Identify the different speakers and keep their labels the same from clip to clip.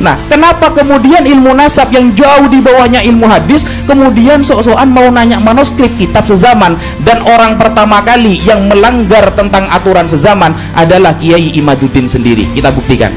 Speaker 1: Nah, kenapa kemudian ilmu nasab yang jauh di bawahnya ilmu hadis kemudian sok-sokan mau nanya manuskrip kitab sezaman, dan orang pertama kali yang melanggar tentang aturan sezaman adalah Kiai Imaduddin sendiri. Kita buktikan.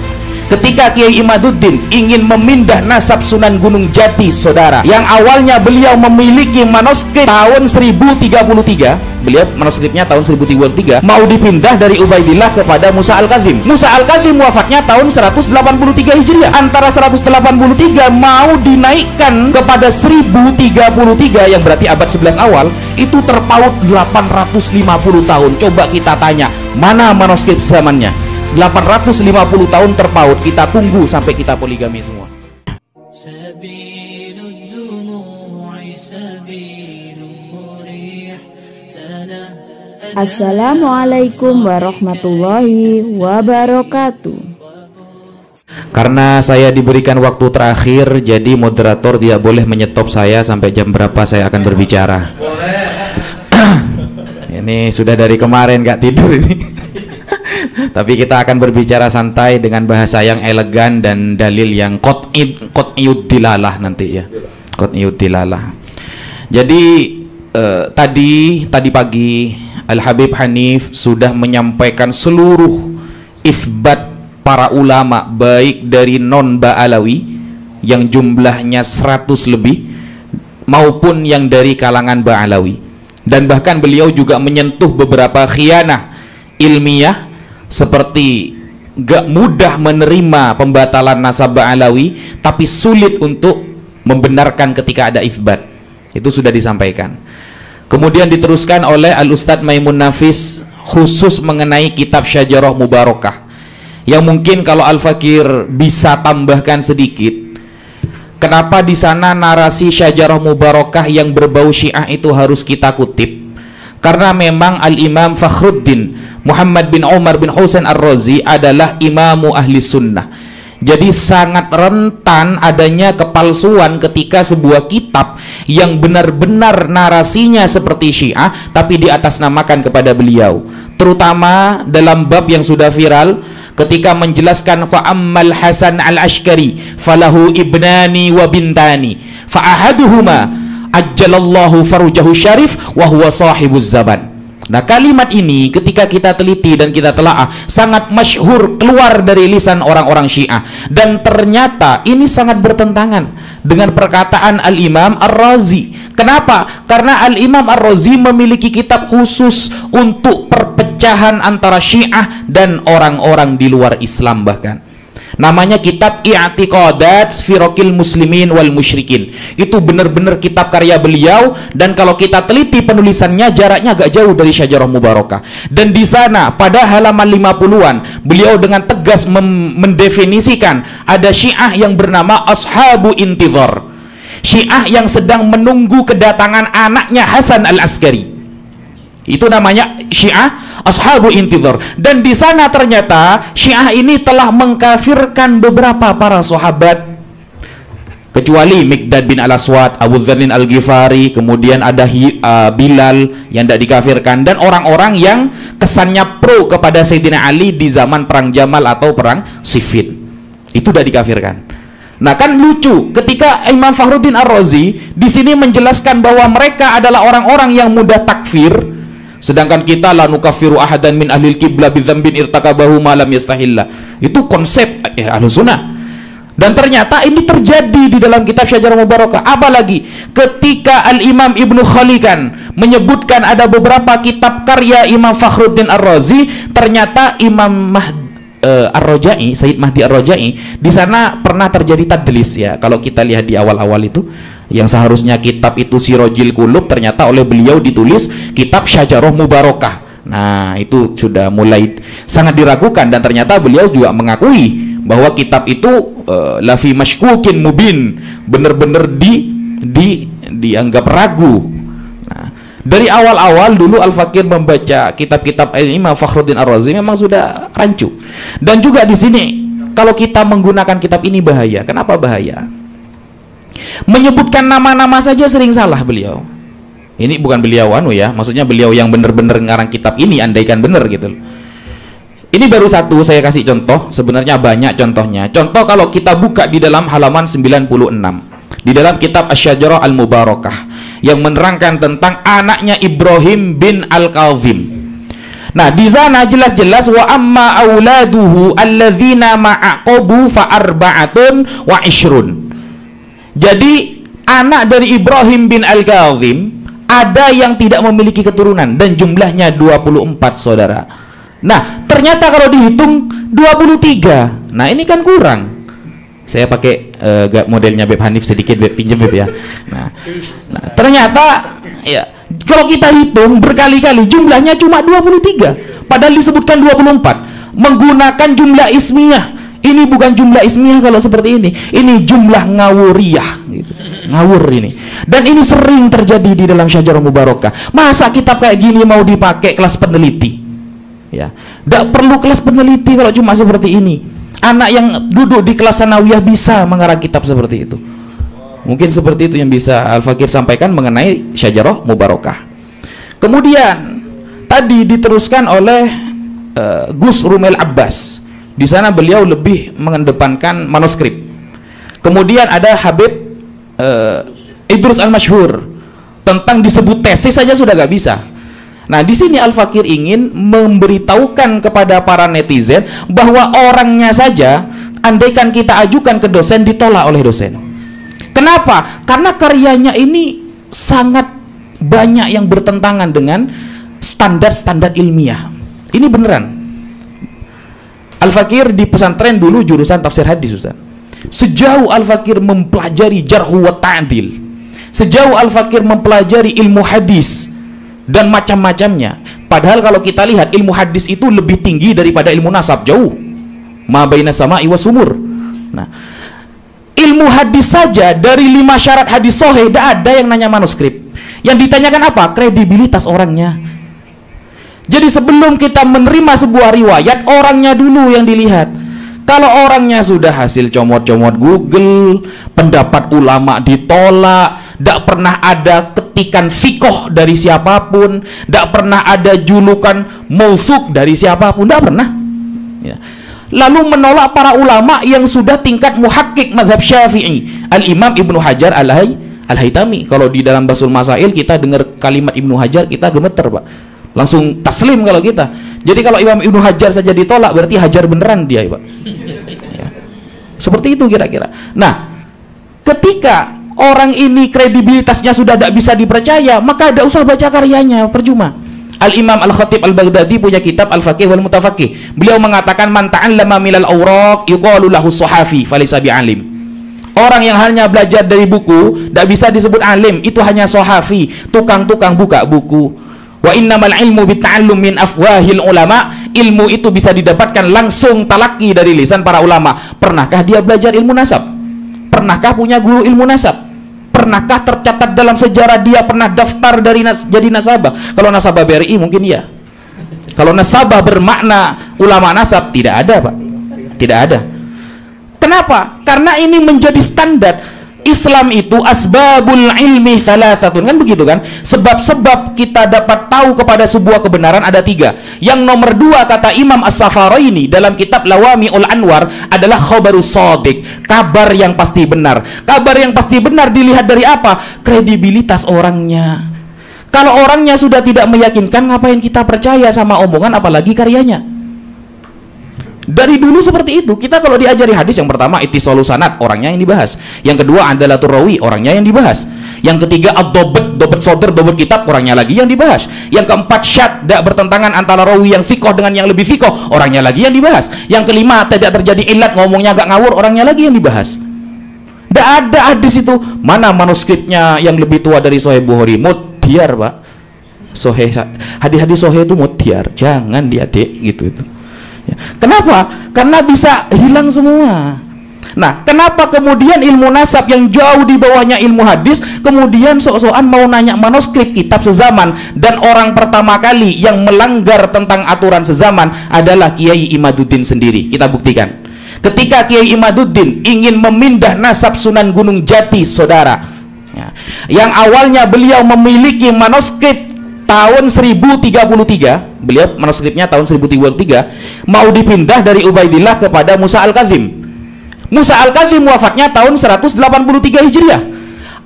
Speaker 1: Ketika Kiai Imaduddin ingin memindah nasab Sunan Gunung Jati, saudara, yang awalnya beliau memiliki manuskrip tahun 1033, beliau manuskripnya tahun 1033, mau dipindah dari Ubaidillah kepada Musa Al-Kadzim. Musa Al-Kadzim wafatnya tahun 183 Hijriah. Antara 183 mau dinaikkan kepada 1033 yang berarti abad 11 awal, itu terpaut 850 tahun. Coba kita tanya, mana manuskrip zamannya? 850 tahun terpaut. Kita tunggu sampai kita poligami semua.
Speaker 2: Assalamualaikum warahmatullahi wabarakatuh.
Speaker 1: Karena saya diberikan waktu terakhir, jadi moderator tidak boleh menyetop saya sampai jam berapa saya akan berbicara. Ini sudah dari kemarin gak tidur ini. Tapi kita akan berbicara santai dengan bahasa yang elegan dan dalil yang qat'iyud dilalah nanti ya. Qat'iyud dilalah. Jadi tadi pagi Al-Habib Hanif sudah menyampaikan seluruh isbat para ulama, baik dari non Ba'alawi yang jumlahnya 100 lebih maupun yang dari kalangan Ba'alawi. Dan bahkan beliau juga menyentuh beberapa khianah ilmiah, seperti gak mudah menerima pembatalan nasab Ba'alawi tapi sulit untuk membenarkan ketika ada isbat. Itu sudah disampaikan. Kemudian diteruskan oleh Al-Ustadz Maimun Nafis khusus mengenai kitab Syajarah Mubarakah, yang mungkin kalau Al-Fakir bisa tambahkan sedikit, kenapa di sana narasi Syajarah Mubarakah yang berbau Syiah itu harus kita kutip? Karena memang Al-Imam Fakhruddin Muhammad bin Umar bin Husain Ar-Razi adalah imamu ahli sunnah. Jadi sangat rentan adanya kepalsuan ketika sebuah kitab yang benar-benar narasinya seperti Syiah tapi diatasnamakan kepada beliau. Terutama dalam bab yang sudah viral ketika menjelaskan fa'ammal Hasan al-Ashkari falahu ibnani wa bintani fa'ahaduhuma ajjalallahu farujahu syarif wa huwa sahibuz zaman. Nah, kalimat ini ketika kita teliti dan kita telaah sangat masyhur keluar dari lisan orang-orang Syiah, dan ternyata ini sangat bertentangan dengan perkataan Al-Imam Ar-Razi. Kenapa? Karena Al-Imam Ar-Razi memiliki kitab khusus untuk perpecahan antara Syiah dan orang-orang di luar Islam, bahkan namanya kitab I'tiqadat Firaqil Muslimin wal Musyrikin. Itu benar-benar kitab karya beliau, dan kalau kita teliti penulisannya jaraknya agak jauh dari Syajarah Mubarakah. Dan di sana pada halaman 50-an beliau dengan tegas mendefinisikan ada Syiah yang bernama Ashabu Intizar, Syiah yang sedang menunggu kedatangan anaknya Hasan al-Askari. Itu namanya Syiah Ashabu Intizar. Dan di sana ternyata Syiah ini telah mengkafirkan beberapa para sahabat, kecuali Miqdad bin Al-Aswad, Abu Dzarrin Al-Ghifari, kemudian ada Bilal yang tidak dikafirkan, dan orang-orang yang kesannya pro kepada Sayyidina Ali di zaman perang Jamal atau perang Siffin. Itu tidak dikafirkan. Nah, kan lucu ketika Imam Fakhruddin Ar-Razi di sini menjelaskan bahwa mereka adalah orang-orang yang mudah takfir, sedangkan kita la nukaffiru ahadan min ahlil qiblah bidzambin irtakabahu ma lam yastahillah. Itu konsep Ahlus Sunnah. Dan ternyata ini terjadi di dalam kitab Syajarah Mubarakah. Apalagi ketika Al-Imam Ibnu Khalikan menyebutkan ada beberapa kitab karya Imam Fakhruddin Ar-Razi, ternyata Imam Ar-Rajai, Sayyid Mahdi Ar-Rajai, di sana pernah terjadi tadlis ya. Kalau kita lihat di awal-awal itu, yang seharusnya kitab itu Sirajil Qulub, ternyata oleh beliau ditulis kitab Syajarah Mubarakah. Nah, itu sudah mulai sangat diragukan, dan ternyata beliau juga mengakui bahwa kitab itu lafi mashkukin mubin, benar-benar dianggap ragu. Nah, dari awal-awal dulu Al-Fakir membaca kitab-kitab Imam Fakhruddin Ar-Razi memang sudah rancu. Dan juga di sini kalau kita menggunakan kitab ini bahaya. Kenapa bahaya? Menyebutkan nama-nama saja sering salah beliau. Ini bukan beliau ya, maksudnya beliau yang benar-benar ngarang kitab ini, andaikan benar gitu. Ini baru satu saya kasih contoh, sebenarnya banyak contohnya. Contoh kalau kita buka di dalam halaman 96 di dalam kitab Asy-Syajarah Al-Mubarakah yang menerangkan tentang anaknya Ibrahim bin Al-Kazim. Nah, di sana jelas-jelas wa amma auladuhu alladzina ma'aqabu fa arba'atun wa ishrun. Jadi anak dari Ibrahim bin Al-Kazim ada yang tidak memiliki keturunan dan jumlahnya 24 saudara. Nah, ternyata kalau dihitung 23. Nah, ini kan kurang. Saya pakai modelnya Beb Hanif sedikit, Beb pinjam Beb ya. Nah, ternyata ya kalau kita hitung berkali-kali jumlahnya cuma 23. Padahal disebutkan 24. Menggunakan jumlah ismiyah. Ini bukan jumlah ismiyah kalau seperti ini. Ini jumlah ngawuriyah gitu. Ngawur ini. Dan ini sering terjadi di dalam Syajarah Mubarakah. Masa kitab kayak gini mau dipakai kelas peneliti? Ya, tidak perlu kelas peneliti kalau cuma seperti ini. Anak yang duduk di kelas sanawiyah bisa mengarang kitab seperti itu. Mungkin seperti itu yang bisa Al-Fakir sampaikan mengenai Syajarah Mubarakah. Kemudian tadi diteruskan oleh Gus Rumail Abbas. Di sana beliau lebih mengedepankan manuskrip. Kemudian ada Habib Idrus Al-Masyhur, tentang disebut tesis saja sudah gak bisa. Nah, di sini Al-Fakir ingin memberitahukan kepada para netizen bahwa orangnya saja andaikan kita ajukan ke dosen ditolak oleh dosen. Kenapa? Karena karyanya ini sangat banyak yang bertentangan dengan standar-standar ilmiah. Ini beneran. Al-Fakir di pesantren dulu jurusan tafsir hadis, Ustaz. Sejauh Al-Fakir mempelajari jarhu wa ta'dil, sejauh Al-Fakir mempelajari ilmu hadis dan macam-macamnya. Padahal kalau kita lihat ilmu hadis itu lebih tinggi daripada ilmu nasab, jauh. Ma baina sama'i wa sumur. Nah, ilmu hadis saja dari 5 syarat hadis sahih tidak ada yang nanya manuskrip. Yang ditanyakan apa? Kredibilitas orangnya. Jadi sebelum kita menerima sebuah riwayat, orangnya dulu yang dilihat. Kalau orangnya sudah hasil comot-comot Google, pendapat ulama ditolak, tidak pernah ada ketikan fikoh dari siapapun, tidak pernah ada julukan mausuk dari siapapun, tidak pernah ya. Lalu menolak para ulama yang sudah tingkat muhakkik mazhab Syafi'i, Al-Imam Ibnu Hajar Al-Haytami. Kalau di dalam Basul Masail kita dengar kalimat Ibnu Hajar kita gemeter, Pak, langsung taslim kalau kita. Jadi kalau Imam Ibnu Hajar saja ditolak berarti Hajar beneran dia, Pak ya. Seperti itu kira-kira. Nah, ketika orang ini kredibilitasnya sudah tidak bisa dipercaya, maka tidak usah baca karyanya, percuma. Al-Imam Al-Khatib Al-Baghdadi punya kitab Al-Faqih wal Mutafaqih. Beliau mengatakan man ta'allama minal awraq yuqalu lahu sahafi falaysa bi'alim. Orang yang hanya belajar dari buku tidak bisa disebut alim, itu hanya sahafi, tukang-tukang buka buku. Wa innamal ilmu bitta'allum min afwahil ulama. Ilmu itu bisa didapatkan langsung talaki dari lisan para ulama. Pernahkah dia belajar ilmu nasab? Pernahkah punya guru ilmu nasab? Pernahkah tercatat dalam sejarah dia pernah daftar dari jadi nasabah? Kalau nasabah BRI mungkin ya. Kalau nasabah bermakna ulama nasab tidak ada, Pak. Tidak ada. Kenapa? Karena ini menjadi standar. Islam itu asbabul ilmi thalathatun, kan begitu kan? Sebab-sebab kita dapat tahu kepada sebuah kebenaran ada 3. Yang nomor 2 kata Imam As-Safaraini dalam kitab Lawami'ul Anwar adalah khabarus shadiq, kabar yang pasti benar. Kabar yang pasti benar dilihat dari apa? Kredibilitas orangnya. Kalau orangnya sudah tidak meyakinkan, ngapain kita percaya sama omongan apalagi karyanya? Dari dulu seperti itu. Kita kalau diajari hadis, yang pertama ittisalus sanad, orangnya yang dibahas. Yang kedua adalatur rawi, orangnya yang dibahas. Yang ketiga ad-dhabt, dhabt shadr, dhabt kitab, orangnya lagi yang dibahas. Yang keempat syad, tidak bertentangan antara rawi yang fikoh dengan yang lebih fikoh, orangnya lagi yang dibahas. Yang kelima tidak terjadi ilat, ngomongnya agak ngawur, orangnya lagi yang dibahas. Tidak ada hadis itu. Mana manuskripnya yang lebih tua dari Sahih Bukhari? Mudhiyar, Pak. Hadis-hadis Sahih itu mudhiyar, jangan diadek gitu itu. Kenapa? Karena bisa hilang semua. Nah, kenapa kemudian ilmu nasab yang jauh di bawahnya ilmu hadis kemudian sok-sokan mau nanya manuskrip kitab sezaman? Dan orang pertama kali yang melanggar tentang aturan sezaman adalah Kiai Imaduddin sendiri. Kita buktikan. Ketika Kiai Imaduddin ingin memindah nasab Sunan Gunung Jati, saudara, yang awalnya beliau memiliki manuskrip tahun 1033, beliau manuskripnya tahun 1033, mau dipindah dari Ubaidillah kepada Musa Al-Kadzim. Musa Al-Kadzim wafatnya tahun 183 Hijriah.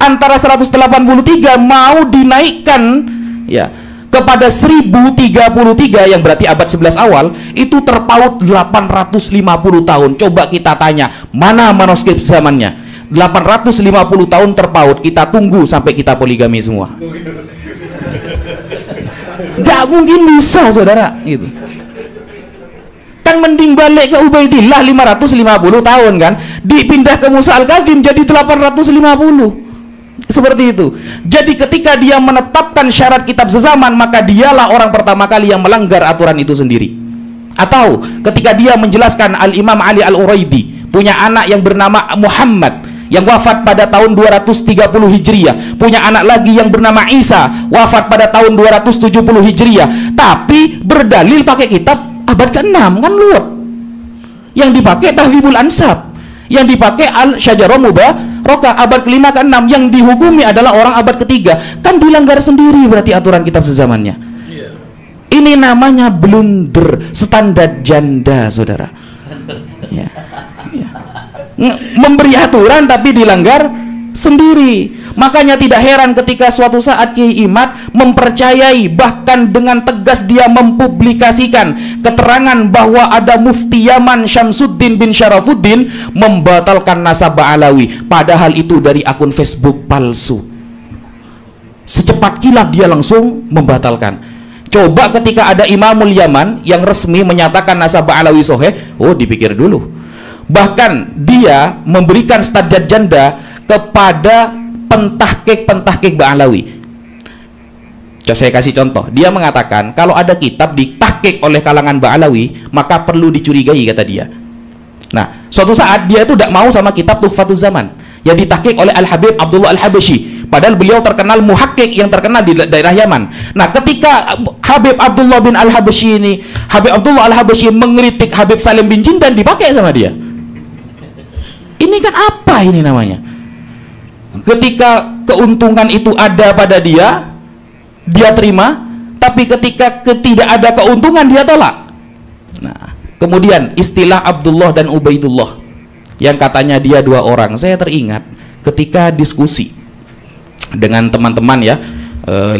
Speaker 1: Antara 183 mau dinaikkan ya kepada 1033 yang berarti abad 11 awal, itu terpaut 850 tahun. Coba kita tanya, mana manuskrip zamannya? 850 tahun terpaut, kita tunggu sampai kita poligami semua. Gak mungkin bisa, saudara, gitu. Kan mending balik ke Ubaidillah 550 tahun kan, dipindah ke Musa Al-Kadzim jadi 850. Seperti itu. Jadi ketika dia menetapkan syarat kitab sezaman, maka dialah orang pertama kali yang melanggar aturan itu sendiri. Atau ketika dia menjelaskan Al-Imam Ali Al-Uraidi punya anak yang bernama Muhammad yang wafat pada tahun 230 Hijriah, punya anak lagi yang bernama Isa wafat pada tahun 270 Hijriah, tapi berdalil pakai kitab abad ke-6, kan luar. Yang dipakai Tahdzibul Ansab, yang dipakai Al-Syajarah Mubarakah abad ke-5 ke-6, yang dihukumi adalah orang abad ke-3. Kan dilanggar sendiri berarti aturan kitab sezamannya. Ini namanya blunder, standar janda, saudara. Ya. Ya. Memberi aturan tapi dilanggar sendiri. Makanya tidak heran ketika suatu saat Kiai Imad mempercayai, bahkan dengan tegas dia mempublikasikan keterangan bahwa ada Mufti Yaman Syamsuddin bin Syarafuddin membatalkan nasab Alawi, padahal itu dari akun Facebook palsu. Secepat kilat dia langsung membatalkan. Coba ketika ada Imamul Yaman yang resmi menyatakan nasab Alawi sahih, oh dipikir dulu. Bahkan dia memberikan standar janda kepada pentahkik Ba'alawi. Saya kasih contoh. Dia mengatakan kalau ada kitab ditahkik oleh kalangan Ba'alawi, maka perlu dicurigai, kata dia. Nah, suatu saat dia itu tidak mau sama kitab Tuhfatuz Zaman yang ditahkik oleh Al-Habib Abdullah Al-Habashi, padahal beliau terkenal muhakkik yang terkenal di daerah Yaman. Nah, ketika Habib Abdullah bin Al-Habashi ini, Habib Abdullah Al-Habashi mengkritik Habib Salim bin Jindan, dipakai sama dia. Ini kan apa ini namanya? Ketika keuntungan itu ada pada dia, dia terima, tapi ketika tidak ada keuntungan dia tolak. Nah, kemudian istilah Abdullah dan Ubaidullah yang katanya dia dua orang, saya teringat ketika diskusi dengan teman-teman ya,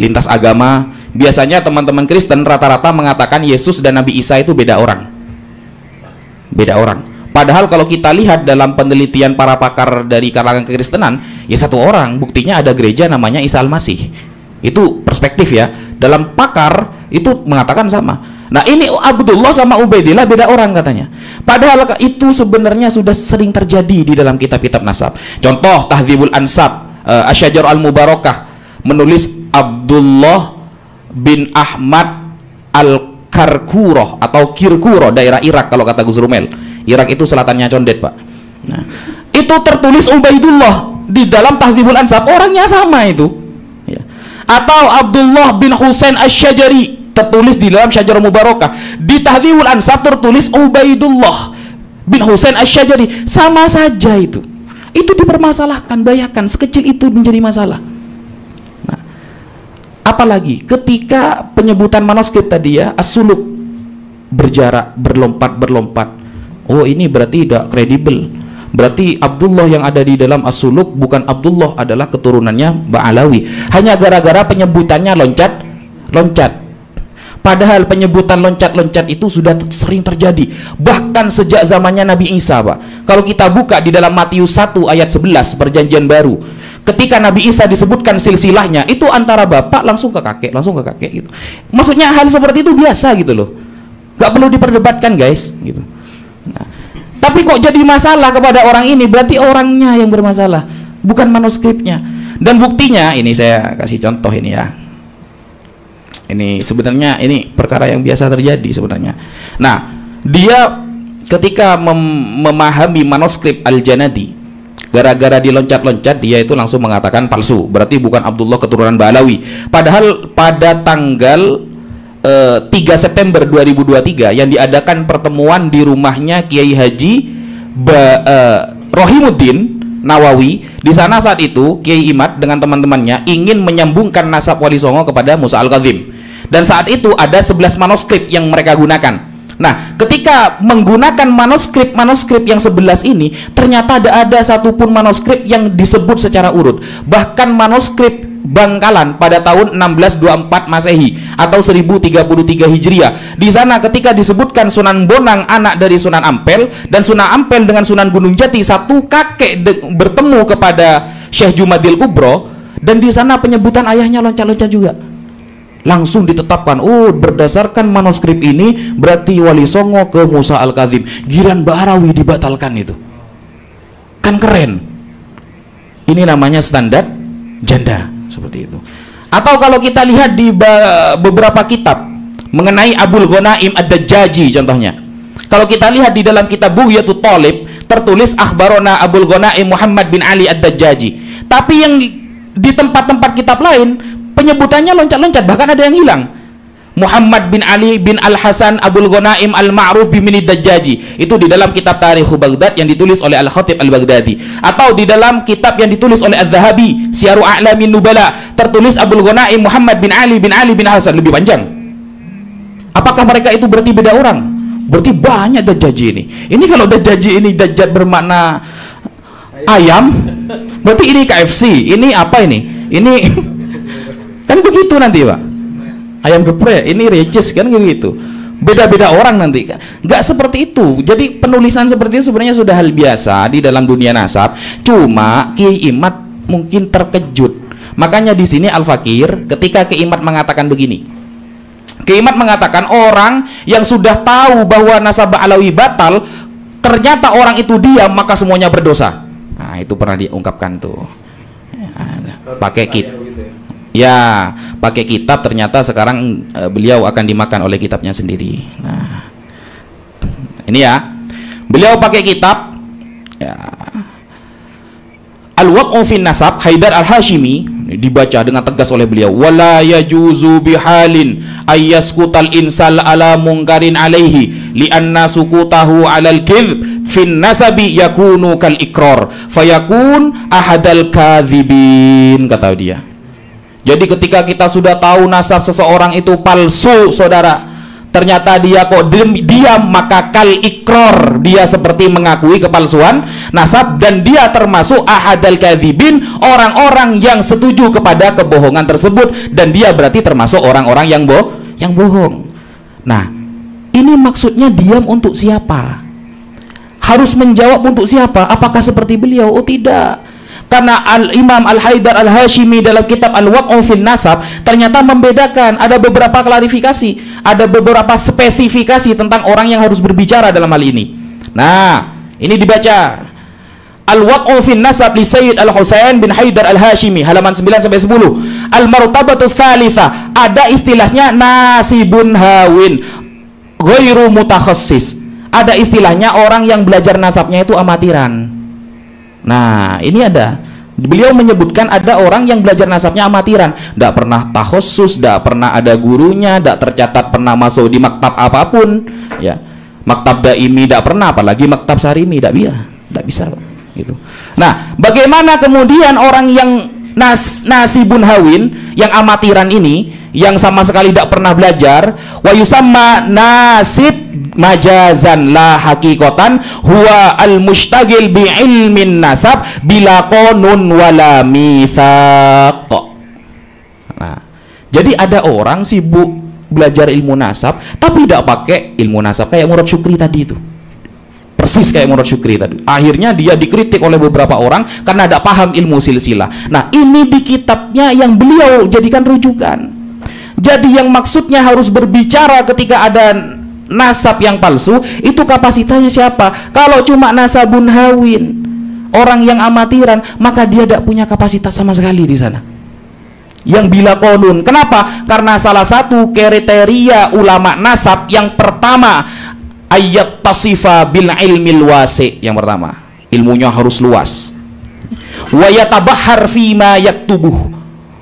Speaker 1: lintas agama. Biasanya teman-teman Kristen rata-rata mengatakan Yesus dan Nabi Isa itu beda orang. Beda orang. Padahal kalau kita lihat dalam penelitian para pakar dari kalangan kekristenan, ya satu orang, buktinya ada gereja namanya Isa Al-Masih. Itu perspektif ya. Dalam pakar itu mengatakan sama. Nah, ini Abdullah sama Ubaidillah beda orang katanya. Padahal itu sebenarnya sudah sering terjadi di dalam kitab-kitab nasab. Contoh Tahdzibul Ansab, Asy-Syajarah Al-Mubarakah menulis Abdullah bin Ahmad Al-Karkuroh atau Kirkuro, daerah Irak kalau kata Gus Rumel. Irak itu selatannya Condet, Pak. Nah, itu tertulis Ubaidullah di dalam Tahdzibul Ansab, orangnya sama itu. Ya. Atau Abdullah bin Husain Asy-Syajari tertulis di dalam Syajarah Mubarakah. Di Tahdzibul Ansab tertulis Ubaidullah bin Husain Asy-Syajari, sama saja itu. Itu dipermasalahkan, bayangkan sekecil itu menjadi masalah. Nah, apalagi ketika penyebutan manuskrip tadi ya, as-suluk berjarak, berlompat. Oh, ini berarti tidak kredibel. Berarti Abdullah yang ada di dalam as-suluk bukan Abdullah, adalah keturunannya Ba'alawi. Hanya gara-gara penyebutannya loncat. Padahal penyebutan loncat-loncat itu sudah sering terjadi. Bahkan sejak zamannya Nabi Isa, Pak. Kalau kita buka di dalam Matius 1 ayat 11 Perjanjian Baru, ketika Nabi Isa disebutkan silsilahnya, itu antara bapak langsung ke kakek gitu. Maksudnya hal seperti itu biasa gitu loh. Gak perlu diperdebatkan, guys, gitu. Nah, tapi kok jadi masalah kepada orang ini? Berarti orangnya yang bermasalah, bukan manuskripnya. Dan buktinya ini saya kasih contoh ini ya. Ini sebenarnya ini perkara yang biasa terjadi sebenarnya. Nah, dia ketika memahami manuskrip Al-Janadi, gara-gara diloncat-loncat dia itu langsung mengatakan palsu. Berarti bukan Abdullah keturunan Ba'alawi. Padahal pada tanggal 3 September 2023 yang diadakan pertemuan di rumahnya Kiai Haji Rohimuddin Nawawi, di sana saat itu Kiai Imad dengan teman-temannya ingin menyambungkan nasab Wali Songo kepada Musa Al-Kadzim. Dan saat itu ada 11 manuskrip yang mereka gunakan. Nah, ketika menggunakan manuskrip yang 11 ini, ternyata ada satupun manuskrip yang disebut secara urut. Bahkan manuskrip Bangkalan pada tahun 1624 Masehi atau 1033 Hijriah. Di sana ketika disebutkan Sunan Bonang anak dari Sunan Ampel, dan Sunan Ampel dengan Sunan Gunung Jati satu kakek bertemu kepada Syekh Jumadil Kubro, dan di sana penyebutan ayahnya loncat-loncat juga. Langsung ditetapkan, oh berdasarkan manuskrip ini berarti Wali Songo ke Musa Al-Kadzim. Giran Bahrawi dibatalkan itu. Kan keren. Ini namanya standar janda, seperti itu. Atau kalau kita lihat di beberapa kitab mengenai Abul Ghanaim Ad-Dajjaji contohnya. Kalau kita lihat di dalam kitab Bughyatul Talib tertulis akhbarona Abul Ghanaim Muhammad bin Ali Ad-Dajjaji. Tapi yang di tempat-tempat kitab lain penyebutannya loncat-loncat, bahkan ada yang hilang. Muhammad bin Ali bin Al-Hasan Abul Ghanaim Al-Ma'ruf bin Dajjaji. Itu di dalam kitab Tarikh Baghdad yang ditulis oleh Al-Khatib Al-Baghdadi. Atau di dalam kitab yang ditulis oleh Al-Zahabi, Syiaru A'lamin Nubala, tertulis Abul Ghanaim Muhammad bin Ali bin Hasan, lebih panjang. Apakah mereka itu berarti beda orang? Berarti banyak Dajjaji ini. Ini kalau Dajjaji ini Dajjal bermakna ayam, berarti ini KFC. Ini apa ini? Ini kan begitu nanti Pak, ayam geprek, ini rejes kan gitu, beda-beda orang nanti kan, nggak seperti itu. Jadi penulisan seperti itu sebenarnya sudah hal biasa di dalam dunia nasab. Cuma Kiai Imad mungkin terkejut. Makanya di sini Al-Fakir ketika Kiai Imad mengatakan begini, Kiai Imad mengatakan orang yang sudah tahu bahwa nasab Alawi batal, ternyata orang itu diam, maka semuanya berdosa. Nah itu pernah diungkapkan tuh, pakai kit. Ya, pakai kitab, ternyata sekarang beliau akan dimakan oleh kitabnya sendiri. Nah, ini ya, beliau pakai kitab ya, Al-Waq'u fin Nasab Haidar Al-Hashimi, dibaca dengan tegas oleh beliau, wala yajuzu bihalin ayyaskutal insal ala munkarin alaihi lianna sukutahu alal kidhb fin nasabi yakunu kal ikrar fayakun ahadal kadhibin, kata dia. Jadi ketika kita sudah tahu nasab seseorang itu palsu, saudara, ternyata dia kok diam, maka kal ikror, dia seperti mengakui kepalsuan nasab, dan dia termasuk ahadal kadzibin, orang-orang yang setuju kepada kebohongan tersebut, dan dia berarti termasuk orang-orang yang bohong. Nah, ini maksudnya diam untuk siapa? Harus menjawab untuk siapa? Apakah seperti beliau? Oh tidak. Karena Al-Imam Al-Haidar Al-Hashimi dalam kitab Al-Waq'u fil Nasab ternyata membedakan, ada beberapa klarifikasi, ada beberapa spesifikasi tentang orang yang harus berbicara dalam hal ini. Nah, ini dibaca Al-Waq'u fil Nasab li Sayyid Al-Husain bin Haidar Al-Hashimi, halaman 9-10. Al-Martabatu Tsalitsa, ada istilahnya nasibun hawin ghairu mutakhassis. Ada istilahnya orang yang belajar nasabnya itu amatiran. Nah, ini ada. Beliau menyebutkan ada orang yang belajar nasabnya amatiran, tidak pernah takhusus, tidak pernah ada gurunya, tidak tercatat pernah masuk di maktab apapun, ya. Maktab daimi tidak pernah, apalagi maktab sarimi, tidak bisa, gitu. Nah, bagaimana kemudian orang yang nasibun hawin, yang amatiran ini, yang sama sekali tidak pernah belajar, wa yusamma nasib majazan la hakikotan huwa al-mushtagil bi ilmin nasab bila qanun wala mitsaq. Nah, jadi ada orang sibuk belajar ilmu nasab tapi tidak pakai ilmu nasab, kayak Murad Syukri tadi itu. Persis kayak Murad Syukri tadi. Akhirnya dia dikritik oleh beberapa orang karena tidak paham ilmu silsilah. Nah, ini di kitabnya yang beliau jadikan rujukan. Jadi yang maksudnya harus berbicara ketika ada nasab yang palsu, itu kapasitasnya siapa? Kalau cuma nasabun hawin, orang yang amatiran, maka dia tidak punya kapasitas sama sekali di sana. Yang bila konun. Kenapa? Karena salah satu kriteria ulama nasab yang pertama, ayat tasifa bil ilmil wasi. Yang pertama, ilmunya harus luas. Wa yatabahhar fima yaktubuh,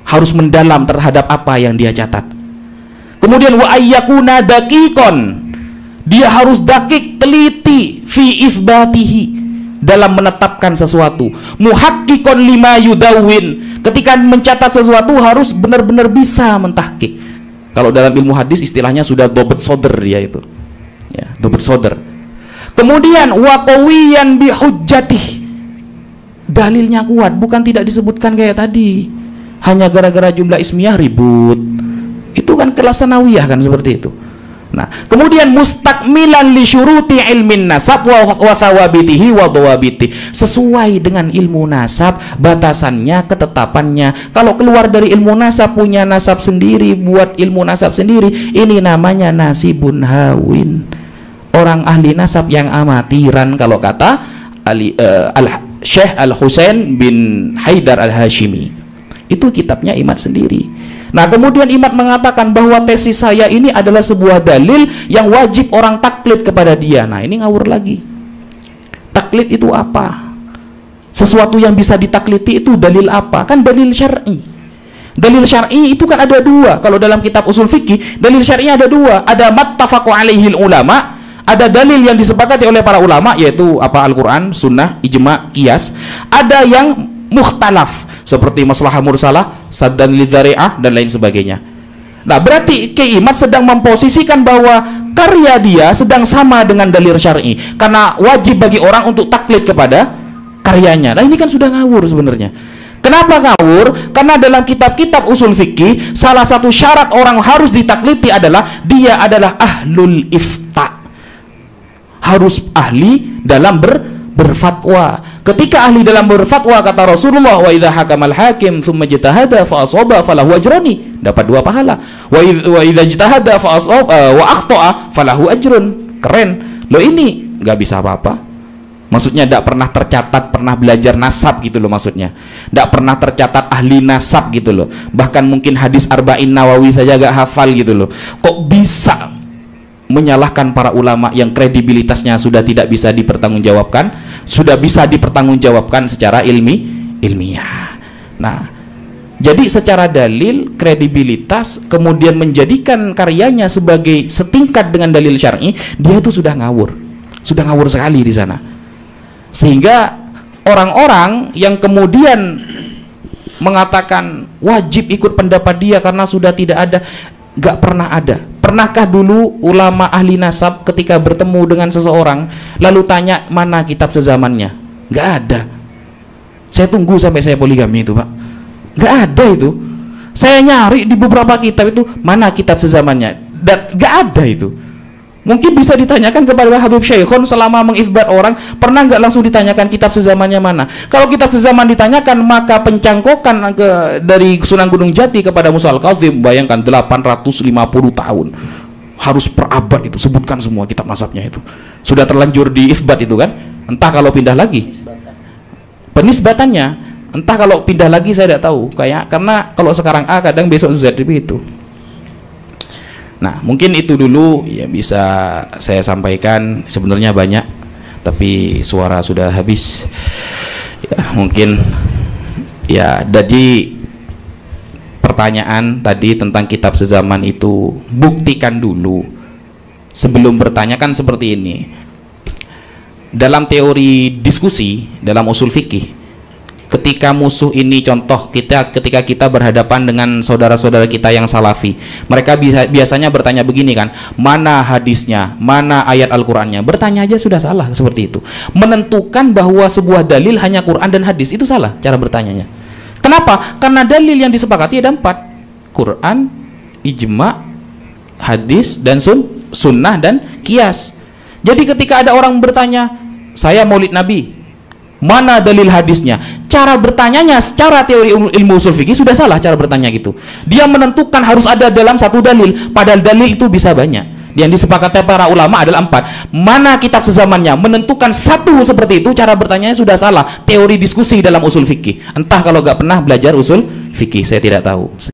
Speaker 1: harus mendalam terhadap apa yang dia catat. Kemudian wa ayyakuna daqiqon, dia harus dakik, teliti fi ifbatihi, dalam menetapkan sesuatu. Muhakkikon lima yudawin, ketika mencatat sesuatu harus benar-benar bisa mentahkik. Kalau dalam ilmu hadis istilahnya sudah dobet soder dia itu. Ya, dobet soder. Kemudian wa qawiyan bi hujjatih. Dalilnya kuat, bukan tidak disebutkan kayak tadi. Hanya gara-gara jumlah ismiyah ribut. Itu kan kelas sanawiyah kan seperti itu. Nah, kemudian mustakmilan li syuruti ilmin nasab wa thawabitihi wa dhawabitihi, sesuai dengan ilmu nasab, batasannya, ketetapannya. Kalau keluar dari ilmu nasab, punya nasab sendiri, buat ilmu nasab sendiri, ini namanya nasibun hawin. Orang ahli nasab yang amatiran, kalau kata Syekh Al-Husain bin Haidar Al-Hashimi. Itu kitabnya Imad sendiri. Nah, kemudian Imad mengatakan bahwa tesis saya ini adalah sebuah dalil yang wajib orang taklid kepada dia. Nah, ini ngawur lagi. Taklid itu apa? Sesuatu yang bisa ditakliti itu dalil apa? Kan dalil syar'i. Dalil syar'i itu kan ada dua. Kalau dalam kitab usul fikih, dalil syar'i ada dua. Ada mattafaqu alaihil ulama, ada dalil yang disepakati oleh para ulama, yaitu apa? Al-Quran, sunnah, ijma, qiyas. Ada yang mukhtalaf, seperti maslahah mursalah, saddan lidzari'ah, dan lain sebagainya. Nah, berarti Kiai Imad sedang memposisikan bahwa karya dia sedang sama dengan dalil syar'i, karena wajib bagi orang untuk taklid kepada karyanya. Nah, ini kan sudah ngawur sebenarnya. Kenapa ngawur? Karena dalam kitab-kitab usul fikih, salah satu syarat orang harus ditakliti adalah dia adalah ahlul ifta, harus ahli dalam berfatwa. Ketika ahli dalam berfatwa, kata Rasulullah, wa idza hakamal hakim thumma ijtahada fa asaba falahu ajrani, dapat 2 pahala. Wa idza ijtahada fa asaba wa akhta'a falahu ajrun. Keren. Loh, ini nggak bisa apa-apa. Maksudnya tidak pernah tercatat pernah belajar nasab gitu loh, maksudnya tidak pernah tercatat ahli nasab gitu loh. Bahkan mungkin hadis Arba'in Nawawi saja gak hafal gitu loh. Kok bisa menyalahkan para ulama yang kredibilitasnya sudah tidak bisa dipertanggungjawabkan, sudah bisa dipertanggungjawabkan secara ilmiah. Nah, jadi secara dalil, kredibilitas, kemudian menjadikan karyanya sebagai setingkat dengan dalil syar'i, dia itu sudah ngawur sekali di sana. Sehingga orang-orang yang kemudian mengatakan wajib ikut pendapat dia karena sudah tidak ada, gak pernah ada. Pernahkah dulu ulama ahli nasab ketika bertemu dengan seseorang lalu tanya mana kitab sezamannya? Gak ada. Saya tunggu sampai saya poligami itu, Pak. Gak ada itu. Saya nyari di beberapa kitab itu mana kitab sezamannya, dan gak ada itu. Mungkin bisa ditanyakan kepada Habib Syekhon selama mengisbat orang, pernah nggak langsung ditanyakan kitab sezamannya mana? Kalau kitab sezaman ditanyakan, maka pencangkokan dari Sunan Gunung Jati kepada Musa Al-Kadzim, bayangkan 850 tahun, harus per abad itu, sebutkan semua kitab nasabnya itu. Sudah terlanjur diisbat itu kan? Entah kalau pindah lagi penisbatannya, entah kalau pindah lagi saya tidak tahu, karena kalau sekarang A kadang besok Z itu. Nah, mungkin itu dulu ya bisa saya sampaikan. Sebenarnya banyak, tapi suara sudah habis. Ya, mungkin ya, jadi pertanyaan tadi tentang kitab sezaman itu buktikan dulu sebelum bertanya. Kan seperti ini. Dalam teori diskusi, dalam usul fikih, ketika musuh ini, contoh ketika kita berhadapan dengan saudara-saudara kita yang salafi, mereka biasanya bertanya begini kan, mana hadisnya, mana ayat Al-Qur'annya. Bertanya aja sudah salah seperti itu. Menentukan bahwa sebuah dalil hanya Quran dan hadis, itu salah cara bertanyanya. Kenapa? Karena dalil yang disepakati ada 4: Quran, ijma, hadis, dan sunnah, dan qiyas. Jadi ketika ada orang bertanya, saya maulid Nabi, mana dalil hadisnya? Cara bertanyanya secara teori ilmu usul fikih sudah salah cara bertanya gitu. Dia menentukan harus ada dalam satu dalil, padahal dalil itu bisa banyak. Yang disepakati para ulama adalah 4. Mana kitab sezamannya? Menentukan satu seperti itu, cara bertanyanya sudah salah. Teori diskusi dalam usul fikih. Entah kalau nggak pernah belajar usul fikih, saya tidak tahu.